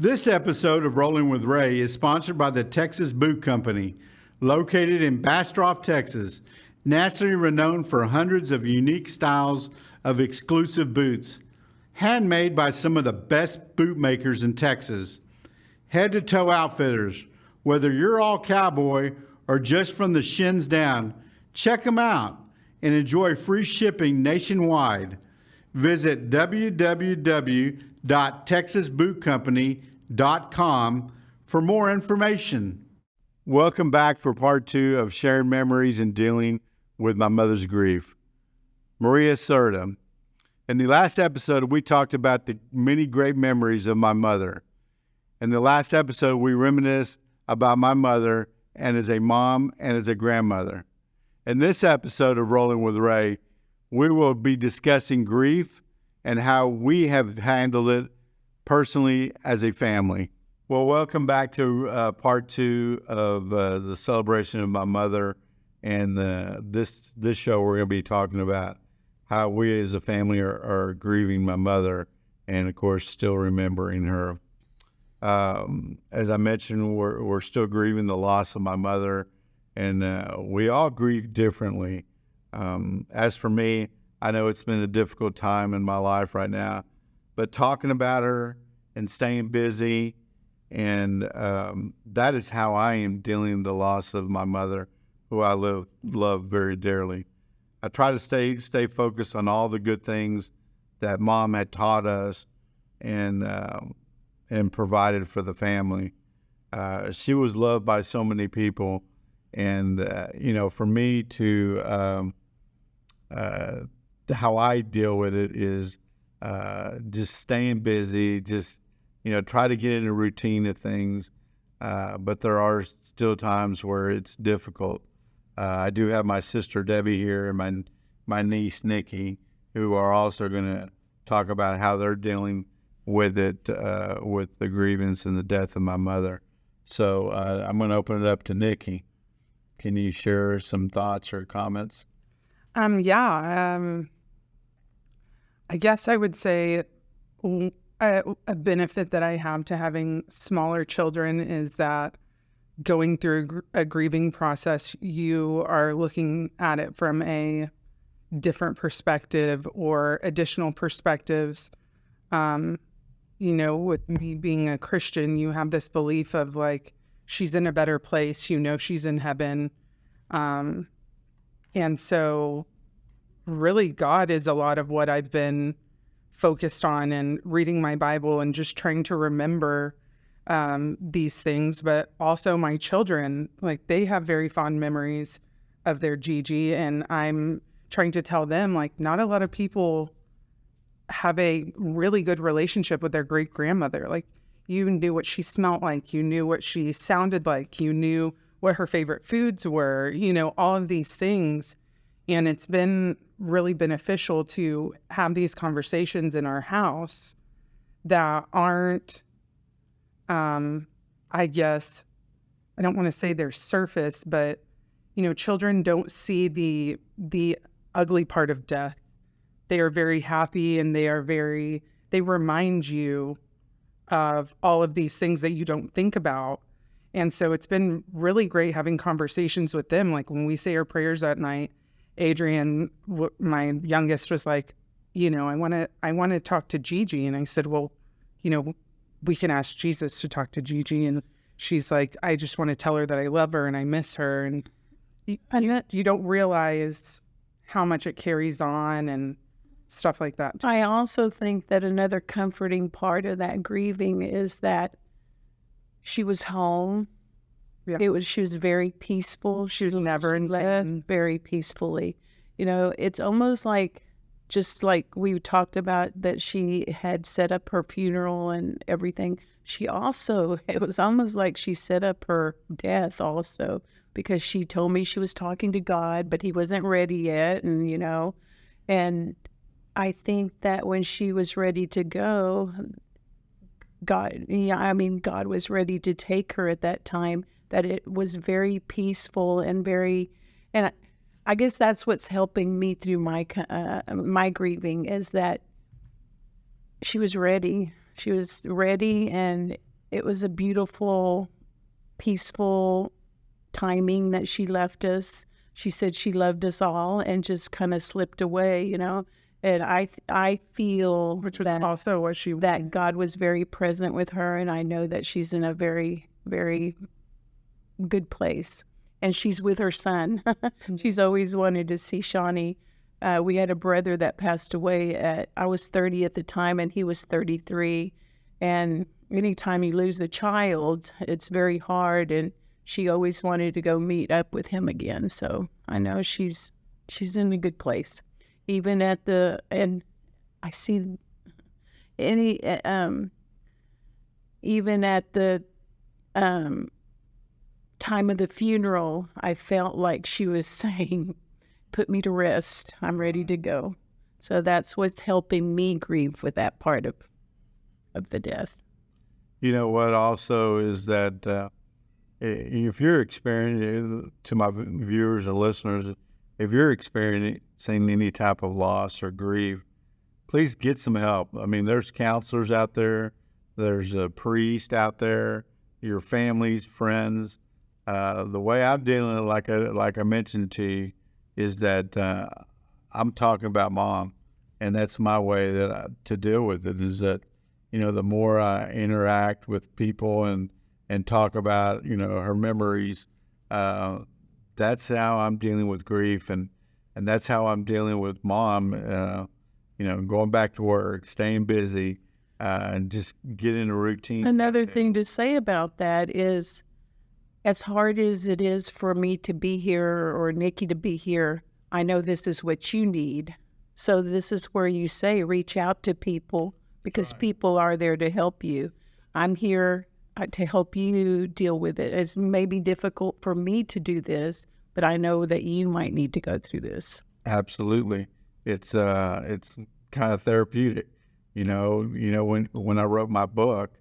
This episode of Rollin with Ray is sponsored by the Texas Boot Company, located in Bastrop, Texas, nationally renowned for hundreds of unique styles of exclusive boots, handmade by some of the best boot makers in Texas. Head-to-toe outfitters, whether you're all cowboy or just from the shins down, check them out and enjoy free shipping nationwide. Visit www.texasbootcompany.com for more information. Welcome back for part 2 of sharing memories and dealing with my mother's grief. Maria Cerda. In the last episode, we talked about the many great memories of my mother. In the last episode, we reminisced about my mother and as a mom and as a grandmother. In this episode of Rolling with Ray, we will be discussing grief and how we have handled it personally as a family. Well, welcome back to part 2 of the celebration of my mother. And this show, we're going to be talking about how we as a family are grieving my mother and, of course, still remembering her. As I mentioned, we're still grieving the loss of my mother, and we all grieve differently. As for me, I know it's been a difficult time in my life right now, but talking about her and staying busy, and that is how I am dealing with the loss of my mother, who I love very dearly. I try to stay focused on all the good things that Mom had taught us and provided for the family. She was loved by so many people, and for me to how I deal with it is just staying busy, just try to get in a routine of things, but there are still times where it's difficult. I do have my sister Debbie here and my niece Nikki, who are also going to talk about how they're dealing with it, with the grievance and the death of my mother. So I'm going to open it up to Nikki. Can you share some thoughts or comments? I guess I would say a benefit that I have to having smaller children is that going through a grieving process, you are looking at it from a different perspective or additional perspectives. With me being a Christian, you have this belief of like, she's in a better place, she's in heaven. And so really God is a lot of what I've been focused on and reading my Bible and just trying to remember these things, but also my children, like they have very fond memories of their Gigi, and I'm trying to tell them like not a lot of people have a really good relationship with their great grandmother. Like you knew what she smelled like, you knew what she sounded like, you knew what her favorite foods were, all of these things. And it's been really beneficial to have these conversations in our house that aren't, I guess, I don't want to say they're surface, but, children don't see the ugly part of death. They are very happy and they remind you of all of these things that you don't think about. And so it's been really great having conversations with them. Like when we say our prayers at night, Adrian, my youngest, was like, I want to talk to Gigi. And I said, well, we can ask Jesus to talk to Gigi. And she's like, I just want to tell her that I love her and I miss her. And you don't realize how much it carries on and stuff like that. I also think that another comforting part of that grieving is that she was home. Yeah. She was very peaceful. She was never in bed, very peacefully. It's almost like, just like we talked about, that she had set up her funeral and everything. It was almost like she set up her death also, because she told me she was talking to God, but he wasn't ready yet. And I think that when she was ready to go, God was ready to take her at that time, that it was very peaceful and I guess that's what's helping me through my grieving, is that she was ready. She was ready, and it was a beautiful, peaceful timing that she left us. She said she loved us all and just kind of slipped away, you know. And I feel Which was also what she that God was very present with her, and I know that she's in a very, very good place. And she's with her son. She's always wanted to see Shawnee. We had a brother that passed away I was 30 at the time, and he was 33. And anytime you lose a child, it's very hard. And she always wanted to go meet up with him again. So I know she's in a good place. Even at and I see even at the time of the funeral, I felt like she was saying, put me to rest. I'm ready to go. So that's what's helping me grieve with that part of the death. You know what also is that if you're experiencing, to my viewers and listeners, if you're experiencing any type of loss or grief, please get some help. I mean, there's counselors out there. There's a priest out there, your families, friends. The way I'm dealing, like I mentioned to you, is that I'm talking about Mom, and that's my way to deal with it. Is that, you know, the more I interact with people and talk about, you know, her memories, that's how I'm dealing with grief, and that's how I'm dealing with Mom. You know, going back to work, staying busy, and just get in a routine. Another thing to say about that is, as hard as it is for me to be here or Nikki to be here, I know this is what you need. So this is where you say, reach out to people, because people are there to help you. I'm here to help you deal with it. It's maybe difficult for me to do this, but I know that you might need to go through this. Absolutely. It's kind of therapeutic. You know, when I wrote my book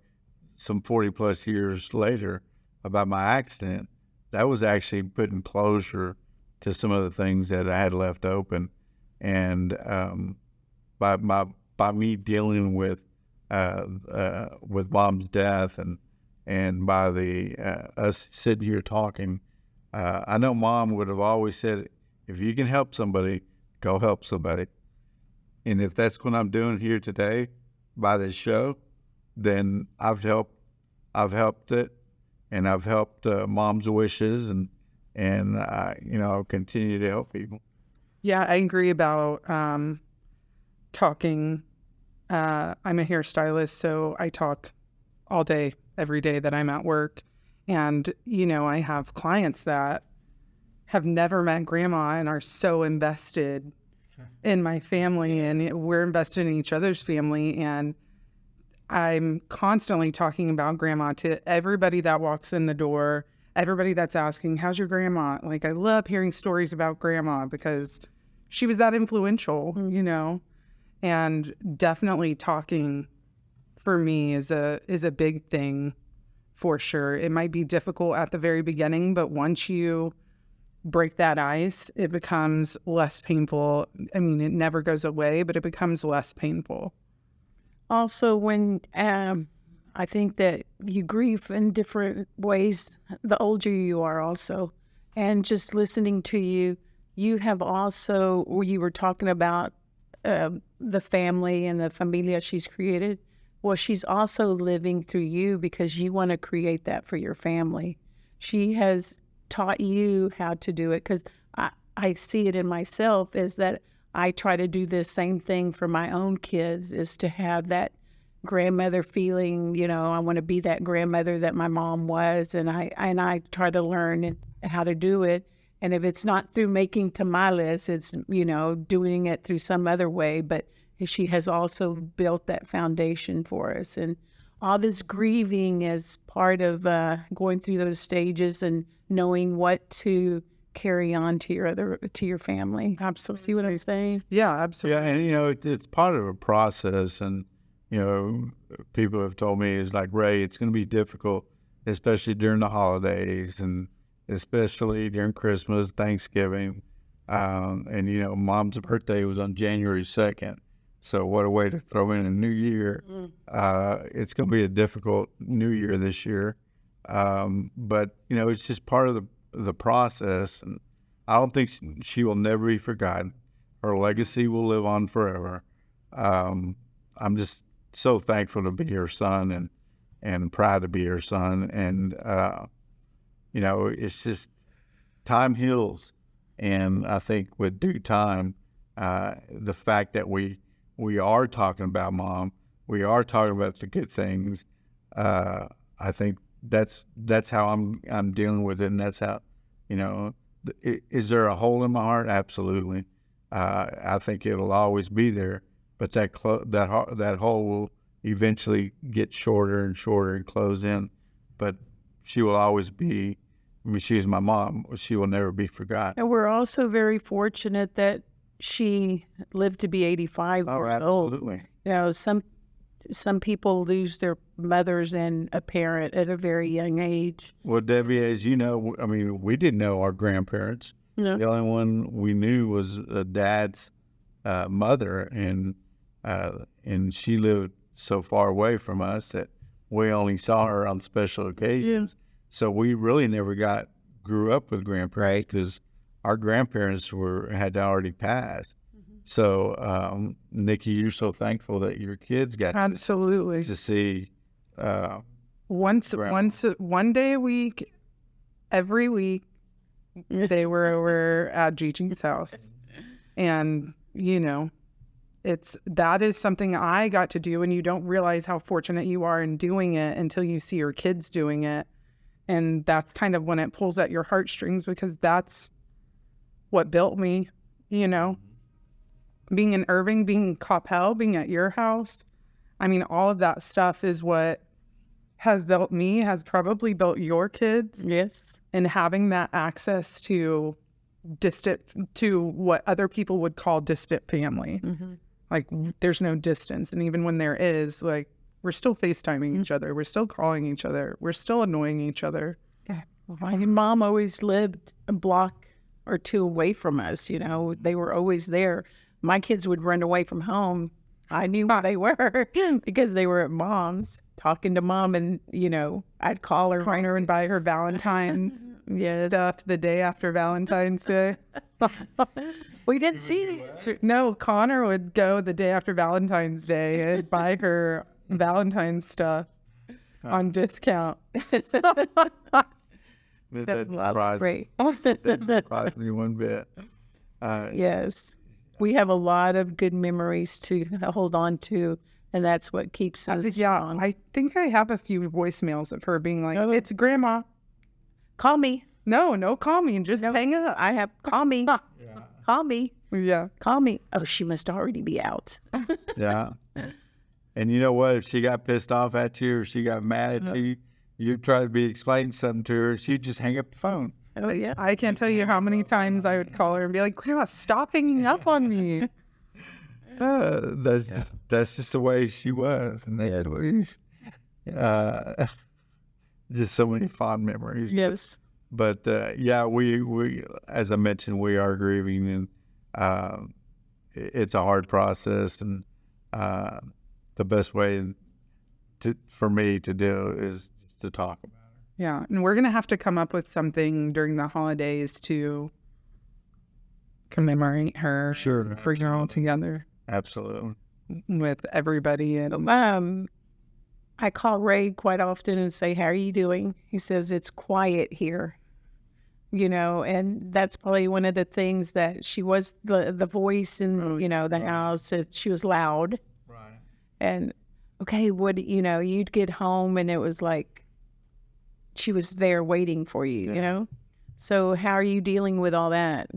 some 40 plus years later about my accident, that was actually putting closure to some of the things that I had left open. And by me dealing with Mom's death and by us sitting here talking, I know Mom would have always said, if you can help somebody, go help somebody. And if that's what I'm doing here today by this show, then I've helped it, and I've helped Mom's wishes, and I'll continue to help people. Yeah, I agree about talking. I'm a hairstylist, so I talk all day, every day that I'm at work. And, you know, I have clients that have never met Grandma and are so invested in my family, and we're invested in each other's family. And I'm constantly talking about Grandma to everybody that walks in the door, everybody that's asking, how's your grandma? Like, I love hearing stories about Grandma because she was that influential, you know. And definitely talking for me is a big thing for sure. It might be difficult at the very beginning, but once you break that ice, it becomes less painful. I mean, it never goes away, but it becomes less painful. Also, when I think that you grieve in different ways, the older you are also. And just listening to you, you have also, you were talking about the family and the familia she's created. Well, she's also living through you because you want to create that for your family. She has taught you how to do it, because I see it in myself, is that I try to do the same thing for my own kids, is to have that grandmother feeling, you know, I want to be that grandmother that my mom was, and I try to learn how to do it. And if it's not through making tamales, it's, you know, doing it through some other way. But she has also built that foundation for us. And all this grieving is part of going through those stages and knowing what to carry on to your family. Absolutely. See what I'm saying? Yeah, absolutely. Yeah, and you know, it's part of a process. And you know, people have told me, it's like, Ray, it's going to be difficult, especially during the holidays, and especially during Christmas, Thanksgiving, and you know, Mom's birthday was on January 2nd. So what a way to throw in a new year. It's going to be a difficult new year this year. But, you know, it's just part of the process. And I don't think she will never be forgotten. Her legacy will live on forever. I'm just so thankful to be her son and proud to be her son. And, you know, it's just time heals. And I think with due time, the fact that we are talking about Mom, we are talking about the good things. I think that's how I'm dealing with it, and that's how, you know, is there a hole in my heart? Absolutely. I think it'll always be there, but that hole will eventually get shorter and shorter and close in. But she will always be. I mean, she's my mom. She will never be forgotten. And we're also very fortunate that she lived to be 85 years old. Absolutely. You know, some people lose their mothers and a parent at a very young age. Well, Debbie, as you know, I mean, we didn't know our grandparents. No. The only one we knew was Dad's mother, and she lived so far away from us that we only saw her on special occasions. Yeah. So we really never grew up with grandparents because our grandparents had already passed. Mm-hmm. So, Nikki, you're so thankful that your kids got Absolutely to see. One day a week, every week, they were over at Gigi's house. And, you know, that is something I got to do, and you don't realize how fortunate you are in doing it until you see your kids doing it. And that's kind of when it pulls at your heartstrings, because that's what built me, you know. Being in Irving, being in Coppell, being at your house. I mean, all of that stuff is what has built me, has probably built your kids. Yes. And having that access to what other people would call distant family. Mm-hmm. Like, there's no distance. And even when there is, like, we're still FaceTiming each other. We're still calling each other. We're still annoying each other. Yeah. My mom always lived a block or two away from us. You know, they were always there. My kids would run away from home. I knew where they were because they were at Mom's, talking to Mom, and, you know, I'd call her. Connor would buy her Valentine's stuff the day after Valentine's Day. We didn't see it. No, Connor would go the day after Valentine's Day and buy her Valentine's stuff on discount. That surprised me one bit. Yes. We have a lot of good memories to hold on to, and that's what keeps us strong. I think I have a few voicemails of her being like, "It's Grandma. Call me." No, call me and just hang up. I have, call me. Call me. Yeah. Call me. Oh, she must already be out. Yeah. And you know what? If she got pissed off at you or she got mad at you, you try to explaining something to her, she'd just hang up the phone. Oh, yeah. I can't tell you how many times I would call her and be like, Grandma, stop hanging up on me. That's just the way she was. And just so many fond memories. Yes. But yeah, we as I mentioned, we are grieving, and it's a hard process, and the best way for me to do is to talk about it. Yeah, and we're going to have to come up with something during the holidays to commemorate her. Sure. Bring her all together. Absolutely. With everybody. And I call Ray quite often and say, "How are you doing?" He says, "It's quiet here." You know, and that's probably one of the things that she was the voice in, you know, the house. That she was loud. Right. And, okay, you'd get home and it was like she was there waiting for you, you know? So how are you dealing with all that?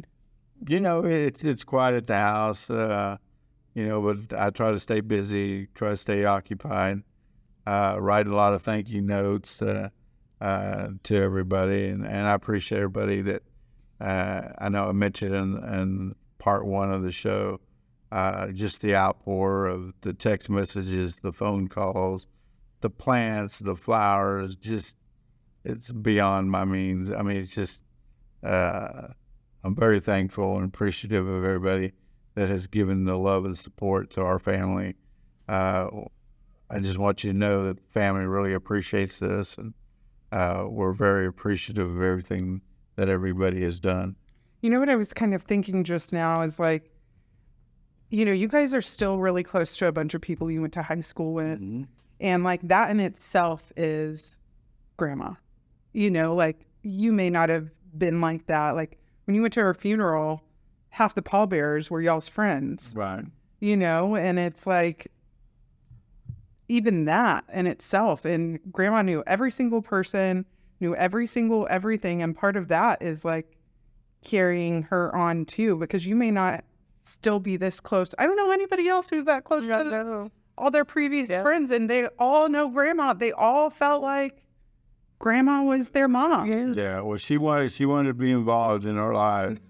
You know, it's quiet at the house, you know, but I try to stay busy, try to stay occupied, write a lot of thank you notes to everybody. And I appreciate everybody that I know I mentioned in part one of the show, just the outpour of the text messages, the phone calls, the plants, the flowers, just it's beyond my means. I mean, it's just I'm very thankful and appreciative of everybody that has given the love and support to our family. I just want you to know that the family really appreciates this, and we're very appreciative of everything that everybody has done. You know what I was kind of thinking just now is like, you know, you guys are still really close to a bunch of people you went to high school with. Mm-hmm. And like that in itself is grandma. You know, like you may not have been like that. Like when you went to her funeral, half the pallbearers were y'all's friends. Right. You know, and it's like even that in itself. And grandma knew every single person, knew every single everything. And part of that is like carrying her on too, because you may not still be this close. I don't know anybody else who's that close to all their previous friends, and they all know grandma. They all felt like grandma was their mom. Yeah. Well, she wanted to be involved in our lives.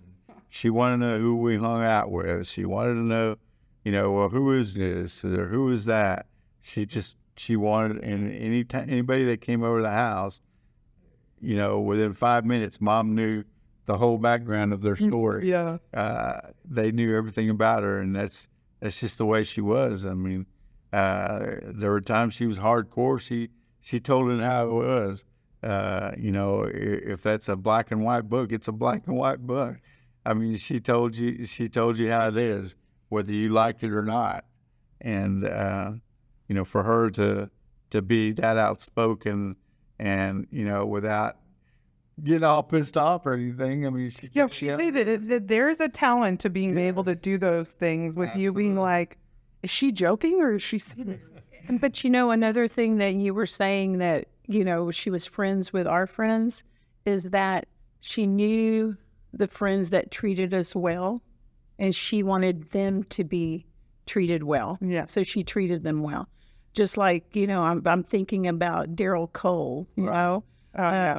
She wanted to know who we hung out with. She wanted to know, you know, well, who is this or who is that? She wanted, and anybody that came over the house, you know, within 5 minutes, mom knew the whole background of their story. Yeah. They knew everything about her, and that's just the way she was. I mean, there were times she was hardcore. She told it how it was. You know, if that's a black and white book, it's a black and white book. I mean, she told you how it is, whether you liked it or not. And you know, for her to be that outspoken and, you know, without getting all pissed off or anything. I mean, there's a talent to being able to do those things with you being like, is she joking or is she serious? But, you know, another thing that you were saying that, you know, she was friends with our friends is that she knew the friends that treated us well, and she wanted them to be treated well. Yeah. So she treated them well. Just like, you know, I'm thinking about Daryl Cole, you know.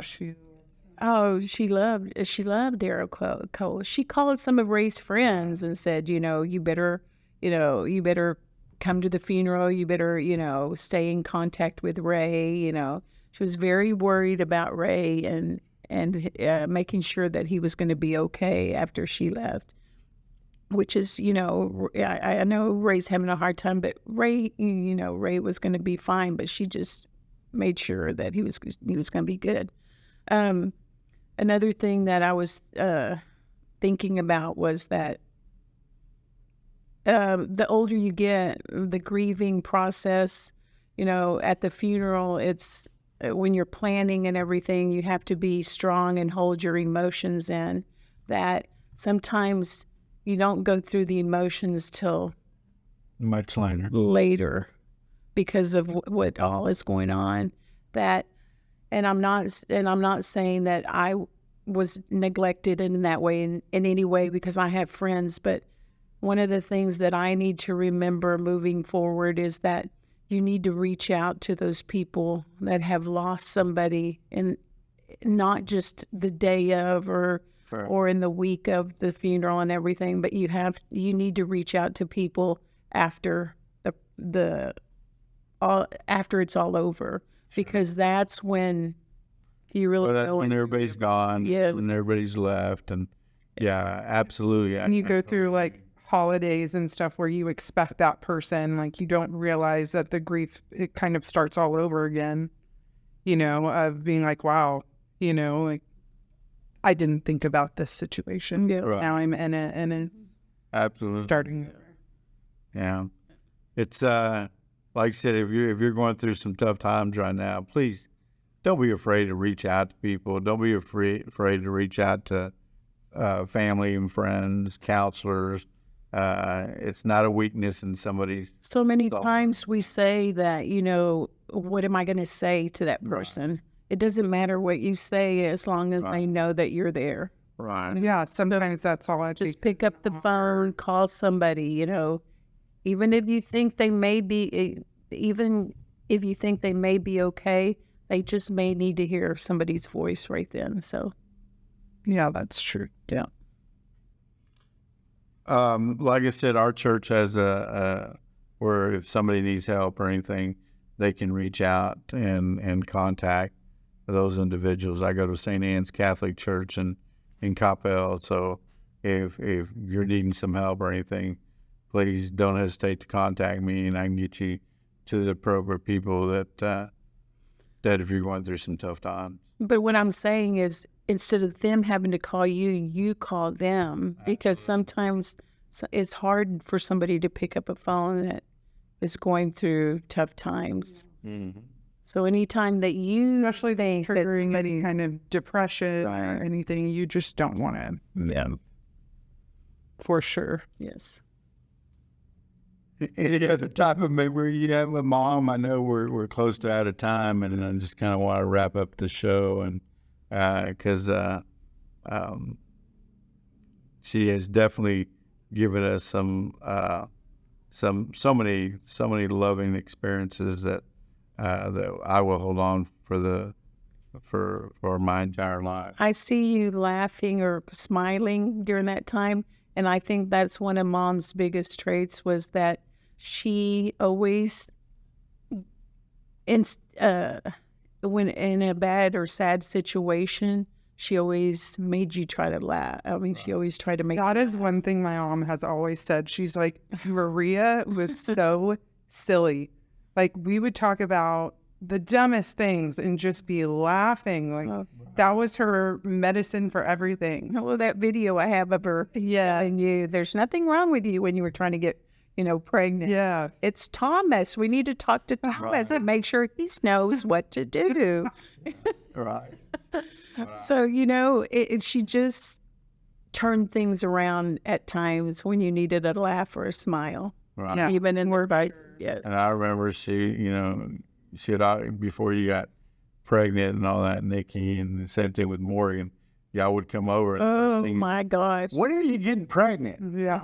She loved Daryl Cole. She called some of Ray's friends and said, you know, you better come to the funeral. You better, you know, stay in contact with Ray. You know, she was very worried about Ray and making sure that he was going to be okay after she left. Which is, you know, I know Ray's having a hard time, but Ray was going to be fine. But she just made sure that he was going to be good. Another thing that I was thinking about was that the older you get, the grieving process, you know, at the funeral, it's when you're planning and everything, you have to be strong and hold your emotions in. That sometimes you don't go through the emotions till much later because of what all is going on. And I'm not saying that I was neglected in that way in any way, because I have friends. But one of the things that I need to remember moving forward is that you need to reach out to those people that have lost somebody, and not just the day of or in the week of the funeral and everything, but you need to reach out to people after after it's all over, because that's when you really that's when everybody's gone. Yeah, when everybody's left, and yeah, absolutely. And you go through like holidays and stuff where you expect that person, like you don't realize that the grief, it kind of starts all over again, you know, of being like, wow, you know, like I didn't think about this situation. Yeah. Right. Now I'm in it, and it's absolutely starting. Yeah, it's like I said, if you're going through some tough times right now, please don't be afraid to reach out to people. Don't be afraid to reach out to family and friends, counselors. It's not a weakness in somebody's. So many times we say that, you know, what am I going to say to that person? Right. It doesn't matter what you say as long as they know that you're there. Right. Yeah, sometimes that's all I just pick up the phone, call somebody, you know, even if you think they may be okay, they just may need to hear somebody's voice right then. So, yeah, that's true. Yeah. Like I said, our church has where if somebody needs help or anything, they can reach out and contact those individuals. I go to St. Anne's Catholic Church in Coppell, so if you're needing some help or anything, please don't hesitate to contact me, and I can get you to the appropriate people that if you're going through some tough times. But what I'm saying is, instead of them having to call you, you call them. Because sometimes it's hard for somebody to pick up a phone that is going through tough times. Mm-hmm. So anytime that you, especially if it's triggering any kind of depression or anything, you just don't want to. Yeah. For sure. Yes. Any other type of memory you have with Mom? I know we're close to out of time, and I just kind of want to wrap up the show, and because she has definitely given us so many loving experiences that I will hold on for my entire life. I see you laughing or smiling during that time, and I think that's one of Mom's biggest traits, was that she always, when in a bad or sad situation, she always made you try to laugh. I mean, she always tried to make. That is one thing my mom has always said. She's like, Maria was so silly. Like, we would talk about the dumbest things and just be laughing. Like, that was her medicine for everything. Well, that video I have of her telling you, there's nothing wrong with you when you were trying to get, pregnant. Yeah. It's Thomas. We need to talk to Thomas and make sure he knows what to do. Right. So, she just turned things around at times when you needed a laugh or a smile. Right. Yeah. Even in the fight. Yes. And I remember she had, before you got pregnant and all that, Nikki, and the same thing with Morgan, y'all would come over. And my gosh. When are you getting pregnant? Yeah.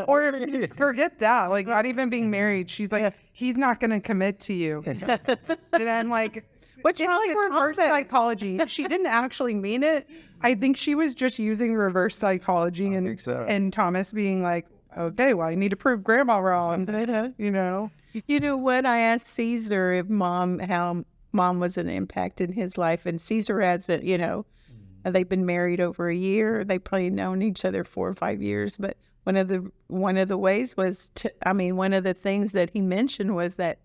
Or forget that. Like, not even being married. She's like, he's not going to commit to you. And I'm like, what's it's wrong like with reverse psychology. She didn't actually mean it. I think she was just using reverse psychology, and Thomas being like, okay, well, I need to prove Grandma wrong. You know what? I asked Caesar if how Mom was an impact in his life, and Caesar has it. They've been married over a year. They probably known each other 4 or 5 years. But one of the ways was one of the things that he mentioned was that,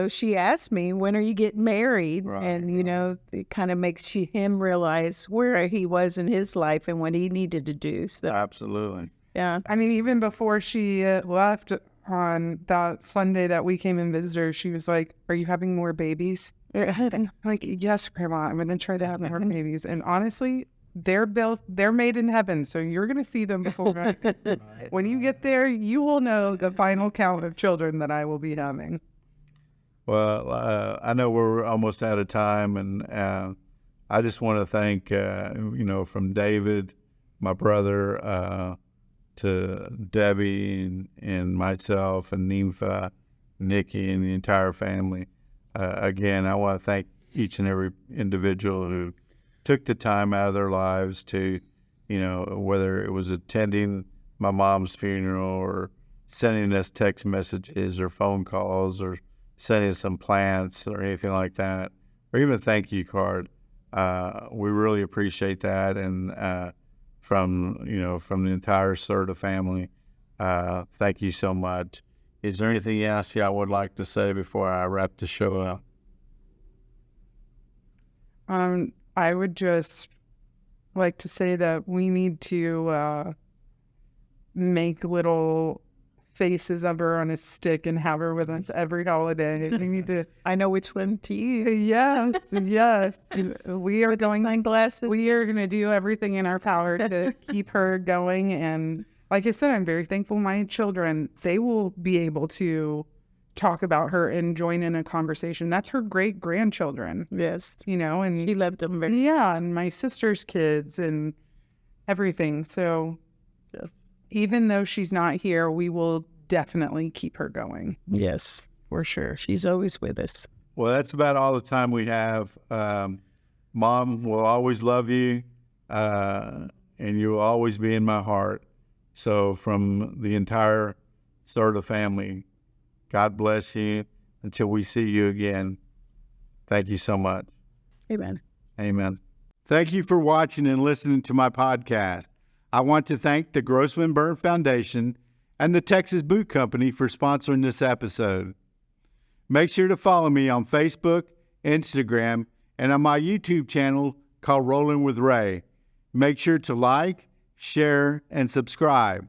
she asked me, when are you getting married? Right, and, it kind of makes him realize where he was in his life and what he needed to do. So, Absolutely. yeah. I mean, even before she left on that Sunday that we came and visited her, she was like, are you having more babies? I'm like, yes, Grandma, I'm going to try to have more babies. And honestly, they're made in heaven, so you're going to see them before. When you get there, you will know the final count of children that I will be having. Well, I know we're almost out of time, and I just want to thank, from David, my brother, to Debbie and myself and Nympha, Nikki, and the entire family. Again, I want to thank each and every individual who took the time out of their lives to, whether it was attending my mom's funeral or sending us text messages or phone calls or sending some plants or anything like that, or even a thank you card. We really appreciate that, and from the entire Cerda family, thank you so much. Is there anything else I would like to say before I wrap the show up? I would just like to say that we need to make little faces of her on a stick and have her with us every holiday. We need to. I know which one to use. Yes. We are going. Sunglasses. We are going to do everything in our power to keep her going. And like I said, I'm very thankful. My children, they will be able to talk about her and join in a conversation. That's her great grandchildren. Yes. And she loved them very. Yeah, and my sister's kids and everything. So. Yes. Even though she's not here, we will definitely keep her going. Yes, for sure. She's always with us. Well, that's about all the time we have. Mom will always love you, and you will always be in my heart. So from the entire Cerda family, God bless you until we see you again. Thank you so much. Amen. Amen. Thank you for watching and listening to my podcast. I want to thank the Grossman Burn Foundation and the Texas Boot Company for sponsoring this episode. Make sure to follow me on Facebook, Instagram, and on my YouTube channel called Rollin with Ray. Make sure to like, share, and subscribe.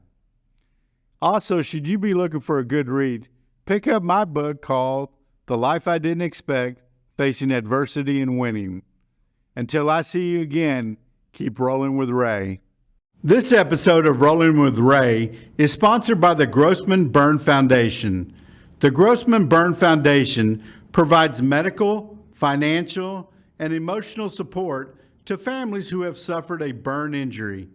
Also, should you be looking for a good read, pick up my book called The Life I Didn't Expect, Facing Adversity and Winning. Until I see you again, keep rolling with Ray. This episode of Rollin with Ray is sponsored by the Grossman Burn Foundation. The Grossman Burn Foundation provides medical, financial, and emotional support to families who have suffered a burn injury,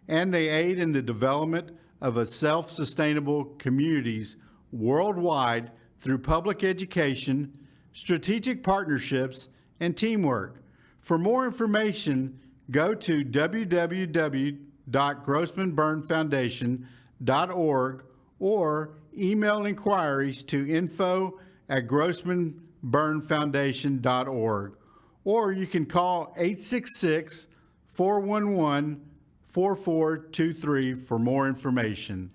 and they aid in the development of a self-sustainable communities worldwide through public education, strategic partnerships, and teamwork. For more information, go to www.grossmanburnfoundation.org or email inquiries to info@grossmanburnfoundation.org, or you can call 866-411-4423 for more information.